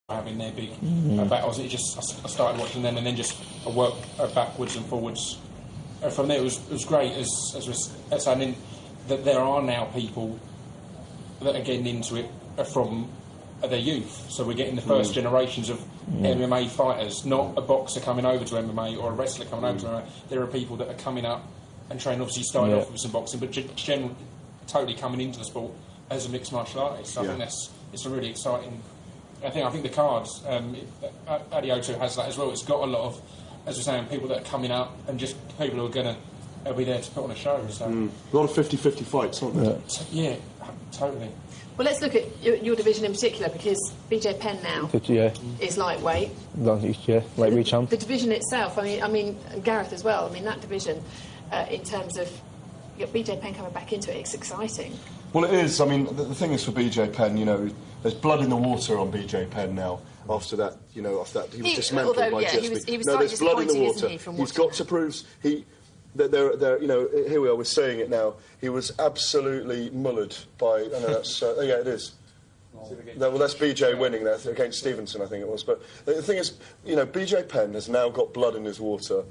having their big battles. I started watching them and then just I worked backwards and forwards. From there, it was great, as we're saying, that there are now people that are getting into it from their youth. So we're getting the first generations of MMA fighters, not a boxer coming over to MMA or a wrestler coming over to MMA. There are people that are coming up and training, obviously starting off with some boxing, but generally totally coming into the sport as a mixed martial artist. So I think it's a really exciting... I think the cards, ADO2 has that as well. It's got a lot of, as we're saying, people that are coming up and just people who are going to be there to put on a show. So. A lot of 50-50 fights, aren't there? Yeah, totally. Well, let's look at your division in particular, because BJ Penn now is lightweight. Lightweight champ. The division itself, I mean, Gareth as well. I mean, that division, in terms of BJ Penn coming back into it, it's exciting. Well, it is. I mean, the thing is for BJ Penn, you know, there's blood in the water on BJ Penn now. After that, he was dismantled by GSP. He was there's blood in the water. He's got to prove that you know, here we are. We're saying it now. He was absolutely mullered by. I know that's yeah, it is. No, well, that's BJ winning that against Stevenson, I think it was. But the thing is, you know, BJ Penn has now got blood in his water.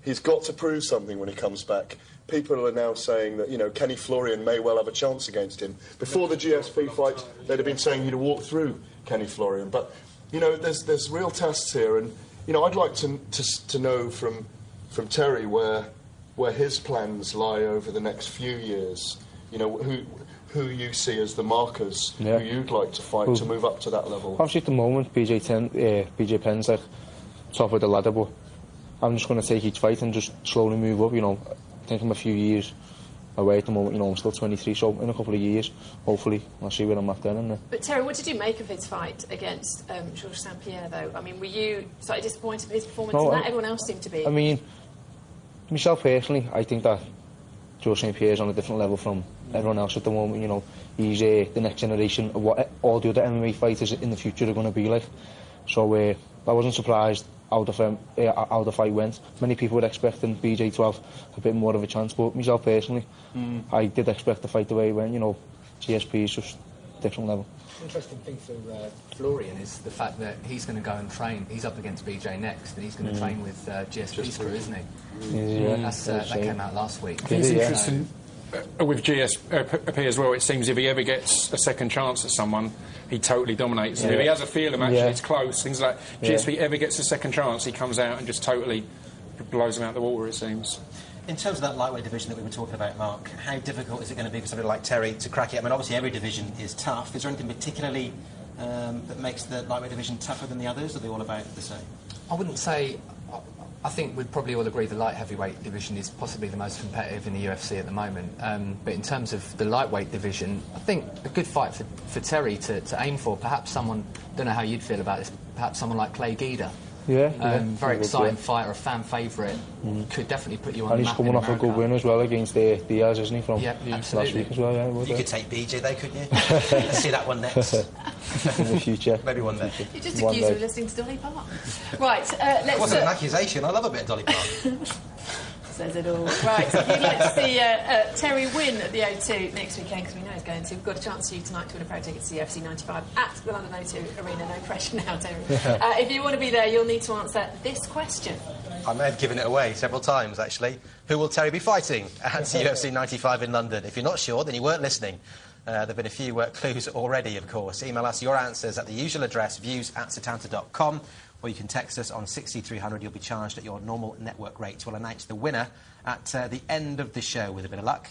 He's got to prove something when he comes back. People are now saying that, you know, Kenny Florian may well have a chance against him. Before the GSP fight, they'd have been saying he'd walk through Kenny Florian. But, you know, there's real tests here. And, you know, I'd like to know from Terry where his plans lie over the next few years. You know, who you see as the markers, who you'd like to fight to move up to that level. Obviously, at the moment, BJ Penn's like top of the ladder, but I'm just going to take each fight and just slowly move up, you know. I think I'm a few years away at the moment, you know, I'm still 23, so in a couple of years, hopefully, I'll see where I'm at then. But Terry, what did you make of his fight against Georges St-Pierre, though? I mean, were you slightly disappointed with his performance in that? Everyone else seemed to be. I mean, myself personally, I think that Georges St-Pierre is on a different level from everyone else at the moment, you know. He's the next generation of what all the other MMA fighters in the future are going to be like. So I wasn't surprised how the fight went. Many people were expecting BJ to have a bit more of a chance, but myself personally, I did expect the fight the way it went. You know, GSP is just a different level. The interesting thing for Florian is the fact that he's going to go and train. He's up against BJ next, and he's going to train with GSP's crew, isn't he? That came out last week. It's interesting with GSP as well. It seems if he ever gets a second chance at someone, he totally dominates. And if he has a feel of actually it's close, things like GSP ever gets a second chance, he comes out and just totally blows him out the water, it seems. In terms of that lightweight division that we were talking about, Mark, how difficult is it going to be for somebody like Terry to crack it? I mean, obviously every division is tough. Is there anything particularly that makes the lightweight division tougher than the others, or are they all about the same? I wouldn't say... I think we'd probably all agree the light heavyweight division is possibly the most competitive in the UFC at the moment. But in terms of the lightweight division, I think a good fight for Terry to aim for, perhaps someone, don't know how you'd feel about this, perhaps someone like Clay Guida. Very exciting fighter, a fan favourite, could definitely put you on the map. And he's coming off a good win as well against Diaz, isn't he, from last week as well? You could take BJ though, couldn't you? Let's see that one next. In the future. Maybe one day. You just accused me of listening to Dolly Parton. Right, let's... It wasn't an accusation, I love a bit of Dolly Parton. Says it all. Right, if you'd like to see Terry win at the O2 next weekend, because we know he's going to, we've got a chance for you tonight to win a pair of tickets to the UFC 95 at the London O2 Arena. No pressure now, Terry. If you want to be there, you'll need to answer this question. I may have given it away several times, actually. Who will Terry be fighting at UFC 95 in London? If you're not sure, then you weren't listening. There have been a few clues already, of course. Email us your answers at the usual address, views@setanta.com, or you can text us on 60300. You'll be charged at your normal network rates. We'll announce the winner at the end of the show with a bit of luck.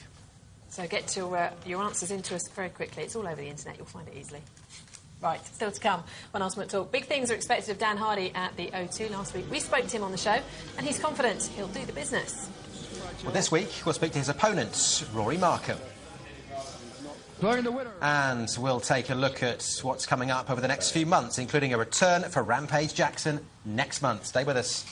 So get your answers into us very quickly. It's all over the internet. You'll find it easily. Right, still to come on Ultimate Talk. Big things are expected of Dan Hardy at the O2 last week. We spoke to him on the show, and he's confident he'll do the business. Well, this week we'll speak to his opponent, Rory Markham. And we'll take a look at what's coming up over the next few months, including a return for Rampage Jackson next month. Stay with us.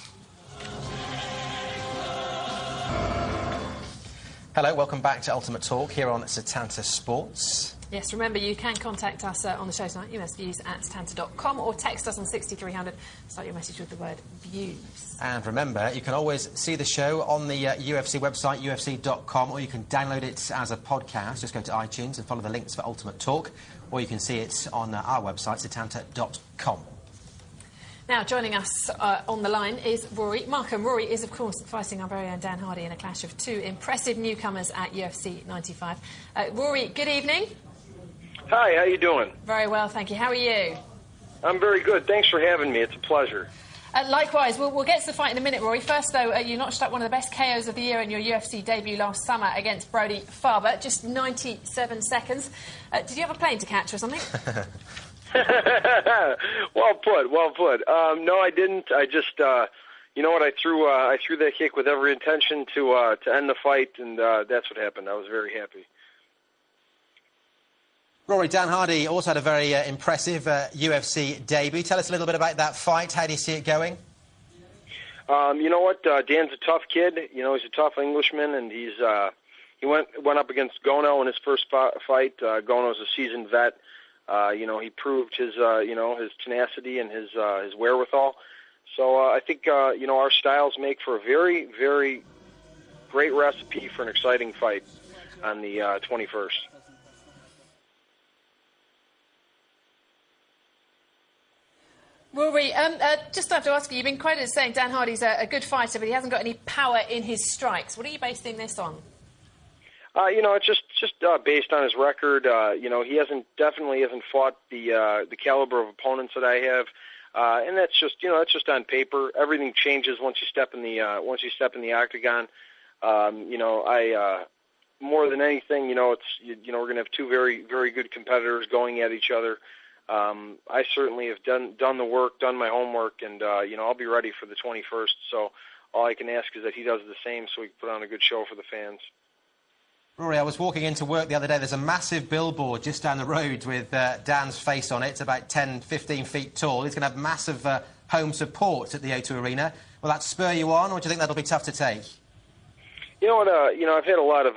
Hello, welcome back to Ultimate Talk here on Setanta Sports. Yes, remember, you can contact us on the show tonight, usviews@setanta.com, or text us on 6300. Start your message with the word views. And remember, you can always see the show on the UFC website, ufc.com, or you can download it as a podcast. Just go to iTunes and follow the links for Ultimate Talk, or you can see it on our website, setanta.com. Now, joining us on the line is Rory Markham. Rory is, of course, fighting our very own Dan Hardy in a clash of two impressive newcomers at UFC 95. Rory, good evening. Hi, how you doing? Very well, thank you. How are you? I'm very good. Thanks for having me. It's a pleasure. Likewise. We'll get to the fight in a minute, Rory. First, though, you notched up one of the best KOs of the year in your UFC debut last summer against Brody Farber. Just 97 seconds. Did you have a plane to catch or something? Well put, well put. No, I didn't. I just, you know what? I threw that kick with every intention to end the fight, and that's what happened. I was very happy. Rory, Dan Hardy also had a very impressive UFC debut. Tell us a little bit about that fight. How do you see it going? You know what? Dan's a tough kid. You know, he's a tough Englishman, and he went up against Gono in his first fight. Gono's a seasoned vet. You know, he proved his his tenacity and his wherewithal. So I think you know, our styles make for a very, very great recipe for an exciting fight on the 21st. Rory, just have to ask you, you've been quoted as saying Dan Hardy's a good fighter, but he hasn't got any power in his strikes. What are you basing this on? You know, it's just based on his record. You know, he definitely hasn't fought the caliber of opponents that I have, and that's just, you know, that's just on paper. Everything changes once you step in the octagon. You know, more than anything, you know, we're going to have two very, very good competitors going at each other. I certainly have done the work, done my homework, and you know, I'll be ready for the 21st. So all I can ask is that he does the same, so we can put on a good show for the fans. Rory, I was walking into work the other day. There's a massive billboard just down the road with Dan's face on it. It's about 10, 15 feet tall. He's going to have massive home support at the O2 Arena. Will that spur you on, or do you think that'll be tough to take? You know what? You know, I've had a lot of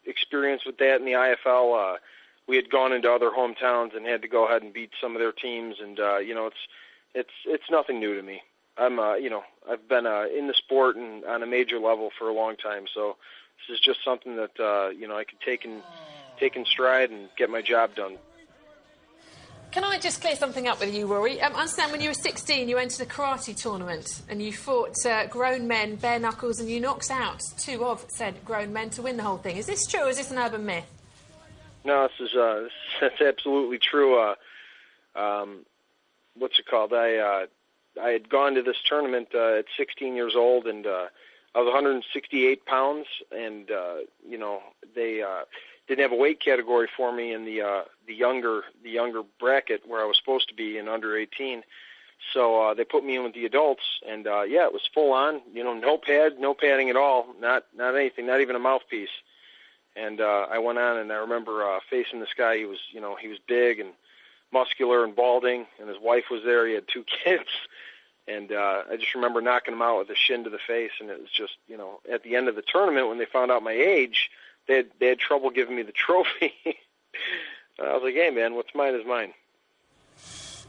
experience with that in the IFL. We had gone into other hometowns and had to go ahead and beat some of their teams, and you know, it's nothing new to me. I'm you know, I've been in the sport and on a major level for a long time, so this is just something that you know, I could take in stride and get my job done. Can I just clear something up with you, Rory? I understand when you were 16, you entered a karate tournament and you fought grown men, bare knuckles, and you knocked out two of said grown men to win the whole thing. Is this true, or is this an urban myth? No, that's absolutely true. What's it called? I had gone to this tournament at 16 years old, and I was 168 pounds, and you know, they didn't have a weight category for me in the younger bracket where I was supposed to be in under 18. So they put me in with the adults, and yeah, it was full on. You know, no padding at all, not anything, not even a mouthpiece. And I went on, and I remember facing this guy. He was big and muscular and balding, and his wife was there. He had two kids, and I just remember knocking him out with a shin to the face. And it was just, you know, at the end of the tournament, when they found out my age, they had trouble giving me the trophy. I was like, hey, man, what's mine is mine.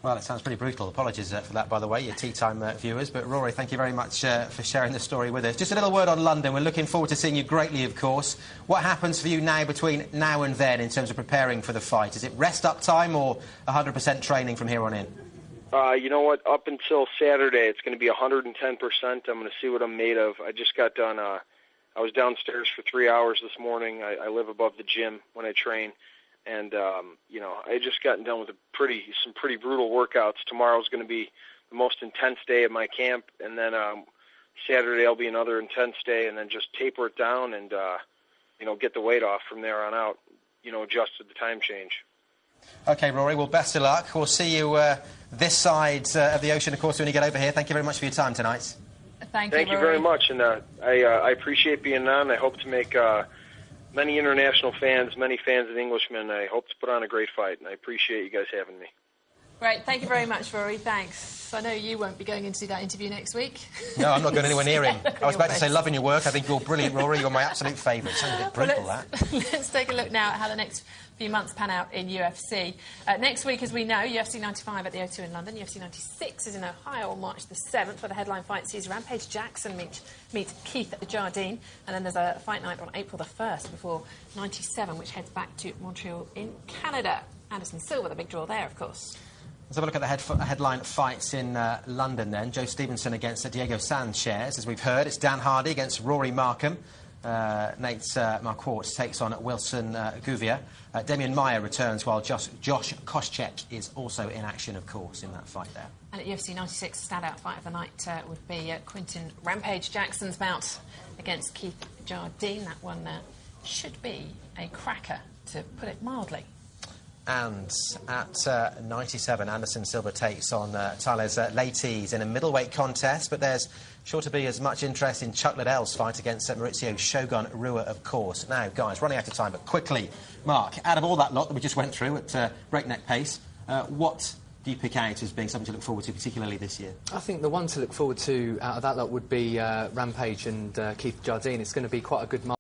Well, it sounds pretty brutal. Apologies for that, by the way, your tea time viewers. But, Rory, thank you very much for sharing the story with us. Just a little word on London. We're looking forward to seeing you greatly, of course. What happens for you now between now and then in terms of preparing for the fight? Is it rest-up time or 100% training from here on in? You know what? Up until Saturday, it's going to be 110%. I'm going to see what I'm made of. I just got done. I was downstairs for 3 hours this morning. I live above the gym when I train. And, you know, I just gotten done with some pretty brutal workouts. Tomorrow's going to be the most intense day of my camp, and then Saturday will be another intense day, and then just taper it down and, you know, get the weight off from there on out, you know, adjust to the time change. OK, Rory, well, best of luck. We'll see you this side of the ocean, of course, when you get over here. Thank you very much for your time tonight. Thank you very much, and I appreciate being on. I hope to make many international fans, many fans of Englishmen. I hope to put on a great fight, and I appreciate you guys having me. Great, thank you very much, Rory. Thanks. I know you won't be going in to do that interview next week. No, I'm not going anywhere near him. I was about to say, loving your work. I think you're brilliant, Rory. You're my absolute favourite. Sounds a bit brutal, that. Let's take a look now at how the next few months pan out in UFC. Next week, as we know, UFC 95 at the O2 in London. UFC 96 is in Ohio on March the 7th, where the headline fight sees Rampage Jackson meet Keith Jardine. And then there's a fight night on April the 1st before 97, which heads back to Montreal in Canada. Anderson Silva, the big draw there, of course. Let's have a look at the headline fights in London then. Joe Stevenson against Diego Sanchez. As we've heard, it's Dan Hardy against Rory Markham. Nate Marquardt takes on Wilson Gouveia. Damian Maia returns while Josh Koscheck is also in action, of course, in that fight there. And at UFC 96, the standout fight of the night would be Quinton Rampage Jackson's bout against Keith Jardine. That one should be a cracker, to put it mildly. And at 97, Anderson Silva takes on Thales Leites in a middleweight contest, but there's sure to be as much interest in Chuck Liddell's fight against Maurizio Shogun Rua, of course. Now, guys, running out of time, but quickly, Mark, out of all that lot that we just went through at breakneck pace, what do you pick out as being something to look forward to, particularly this year? I think the one to look forward to out of that lot would be Rampage and Keith Jardine. It's going to be quite a good